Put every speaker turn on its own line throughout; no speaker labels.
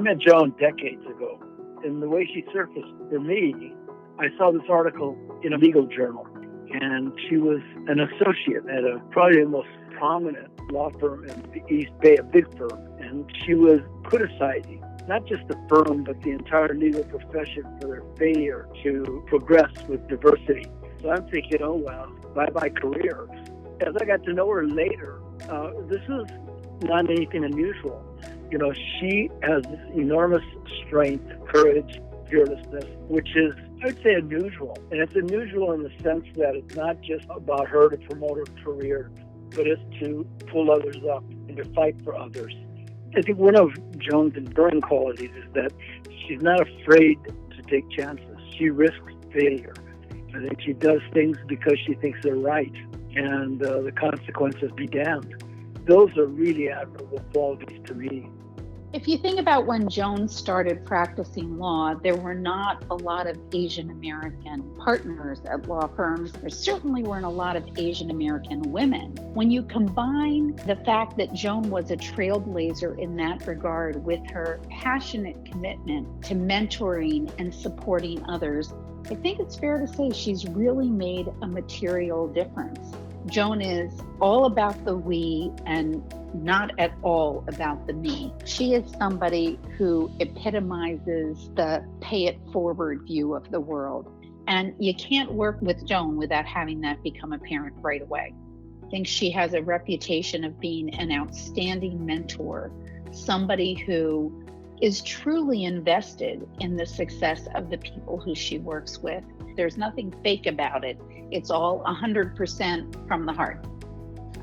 met Joan decades ago, and the way she surfaced for me, I saw this article in a legal journal, and she was an associate at probably the most prominent law firm in the East Bay, a big firm, and she was criticizing not just the firm, but the entire legal profession for their failure to progress with diversity. So I'm thinking, oh, well, bye-bye career. As I got to know her later, this is not anything unusual. You know, she has this enormous strength, courage, fearlessness, which is, I would say, unusual. And it's unusual in the sense that it's not just about her to promote her career, but it's to pull others up and to fight for others. I think one of Joan's enduring qualities is that she's not afraid to take chances. She risks failure. I think she does things because she thinks they're right, and the consequences be damned. Those are really admirable qualities to me.
If you think about when Joan started practicing law, there were not a lot of Asian American partners at law firms. There certainly weren't a lot of Asian American women. When you combine the fact that Joan was a trailblazer in that regard with her passionate commitment to mentoring and supporting others, I think it's fair to say she's really made a material difference. Joan is all about the we and not at all about the me. She is somebody who epitomizes the pay it forward view of the world. And you can't work with Joan without having that become apparent right away. I think she has a reputation of being an outstanding mentor, somebody who is truly invested in the success of the people who she works with. There's nothing fake about it. It's all 100% from the heart.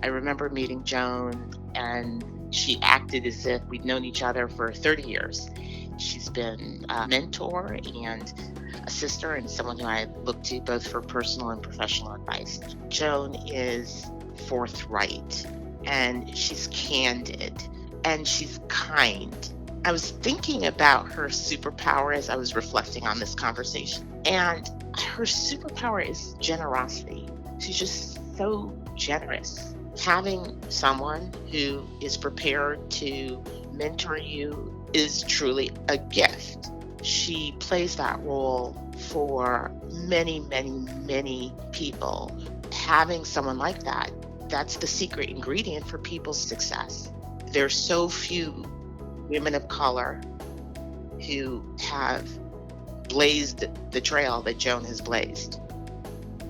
I remember meeting Joan, and she acted as if we'd known each other for 30 years. She's been a mentor and a sister and someone who I look to both for personal and professional advice. Joan is forthright, and she's candid, and she's kind. I was thinking about her superpower as I was reflecting on this conversation, and her superpower is generosity. She's just so generous. Having someone who is prepared to mentor you is truly a gift. She plays that role for many, many, many people. Having someone like that, that's the secret ingredient for people's success. There's so few women of color who have blazed the trail that Joan has blazed.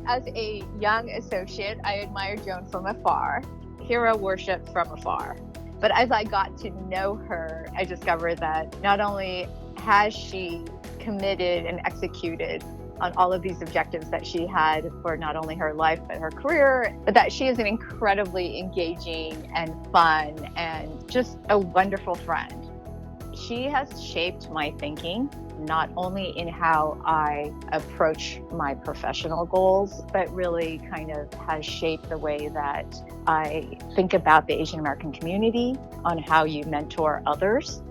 As a young associate, I admired Joan from afar, hero worship from afar. But as I got to know her, I discovered that not only has she committed and executed on all of these objectives that she had for not only her life, but her career, but that she is an incredibly engaging and fun and just a wonderful friend. She has shaped my thinking, not only in how I approach my professional goals, but really kind of has shaped the way that I think about the Asian American community, on how you mentor others.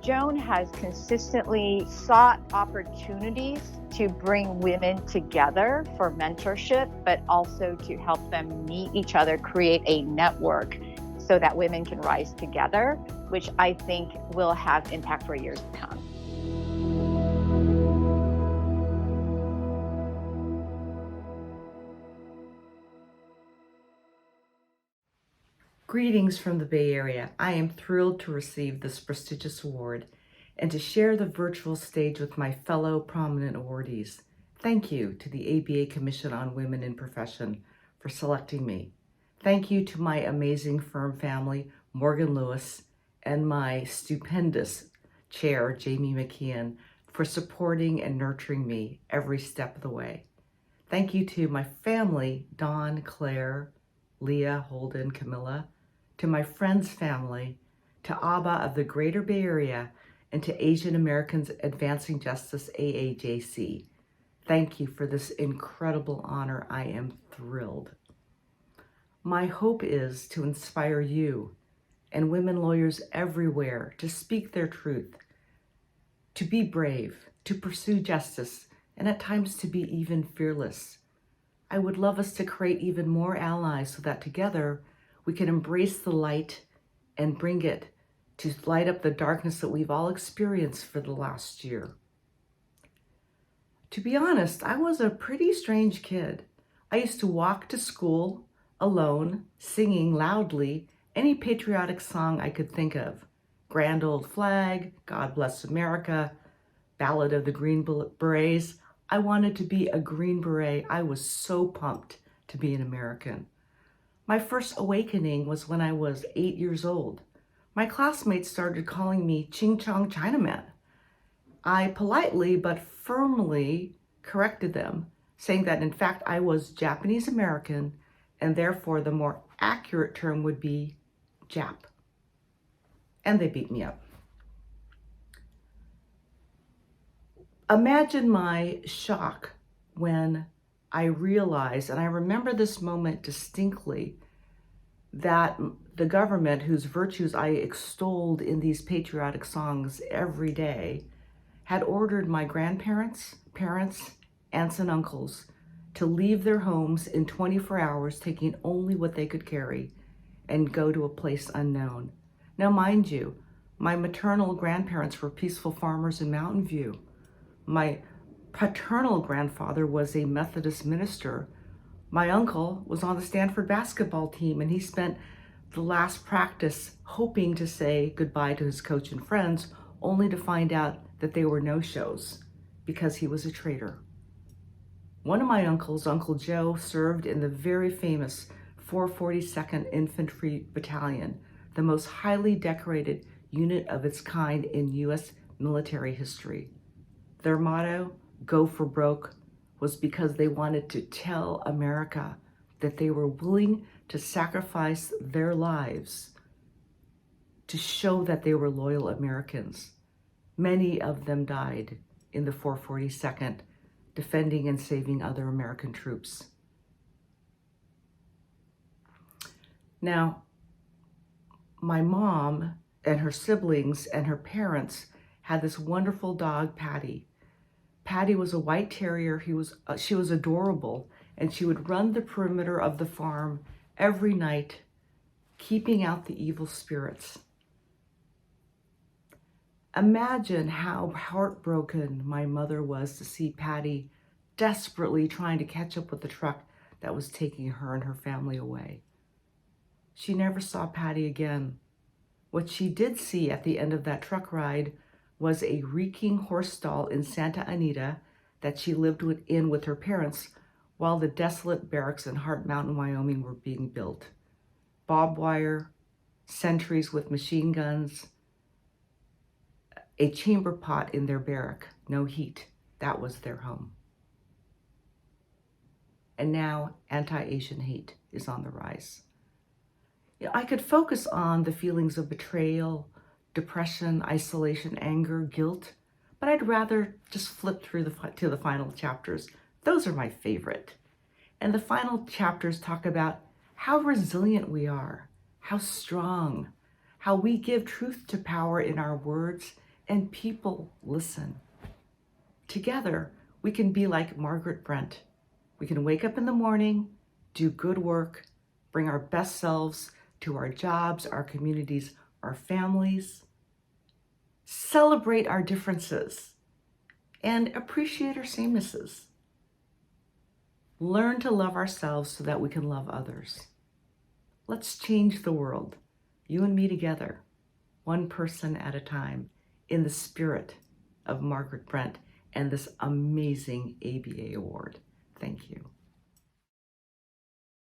Joan has consistently sought opportunities to bring women together for mentorship, but also to help them meet each other, create a network so that women can rise together, which I think will have impact for years to come.
Greetings from the Bay Area. I am thrilled to receive this prestigious award and to share the virtual stage with my fellow prominent awardees. Thank you to the ABA Commission on Women in Profession for selecting me. Thank you to my amazing firm family, Morgan Lewis, and my stupendous chair, Jamie McKeon, for supporting and nurturing me every step of the way. Thank you to my family, Dawn, Claire, Leah, Holden, Camilla, to my friends' family, to ABA of the Greater Bay Area, and to Asian Americans Advancing Justice, AAJC. Thank you for this incredible honor. I am thrilled. My hope is to inspire you and women lawyers everywhere to speak their truth, to be brave, to pursue justice, and at times to be even fearless. I would love us to create even more allies so that together we can embrace the light and bring it to light up the darkness that we've all experienced for the last year. To be honest, I was a pretty strange kid. I used to walk to school alone, singing loudly any patriotic song I could think of. Grand Old Flag, God Bless America, Ballad of the Green Berets. I wanted to be a Green Beret. I was so pumped to be an American. My first awakening was when I was 8 years old. My classmates started calling me Ching Chong Chinaman. I politely but firmly corrected them, saying that in fact I was Japanese American and therefore the more accurate term would be Jap. And they beat me up. Imagine my shock when I realized, and I remember this moment distinctly, that the government, whose virtues I extolled in these patriotic songs every day, had ordered my grandparents, parents, aunts, and uncles to leave their homes in 24 hours, taking only what they could carry, and go to a place unknown. Now, mind you, my maternal grandparents were peaceful farmers in Mountain View. My paternal grandfather was a Methodist minister. My uncle was on the Stanford basketball team, and he spent the last practice hoping to say goodbye to his coach and friends, only to find out that they were no-shows because he was a traitor. One of my uncles, Uncle Joe, served in the very famous 442nd Infantry Battalion, the most highly decorated unit of its kind in U.S. military history. Their motto, "Go for broke," was because they wanted to tell America that they were willing to sacrifice their lives to show that they were loyal Americans. Many of them died in the 442nd, defending and saving other American troops. Now, my mom and her siblings and her parents had this wonderful dog, Patty. Patty was a white terrier. She was adorable, and she would run the perimeter of the farm every night, keeping out the evil spirits. Imagine how heartbroken my mother was to see Patty desperately trying to catch up with the truck that was taking her and her family away. She never saw Patty again. What she did see at the end of that truck ride was a reeking horse stall in Santa Anita that she lived in with her parents while the desolate barracks in Heart Mountain, Wyoming were being built. Barbed wire, sentries with machine guns, a chamber pot in their barrack, no heat. That was their home. And now anti-Asian hate is on the rise. I could focus on the feelings of betrayal, depression, isolation, anger, guilt, but I'd rather just flip through to the final chapters. Those are my favorite. And the final chapters talk about how resilient we are, how strong, how we give truth to power in our words, and people listen. Together, we can be like Margaret Brent. We can wake up in the morning, do good work, bring our best selves to our jobs, our communities, our families, celebrate our differences, and appreciate our samenesses. Learn to love ourselves so that we can love others. Let's change the world, you and me together, one person at a time, in the spirit of Margaret Brent and this amazing ABA award. Thank you.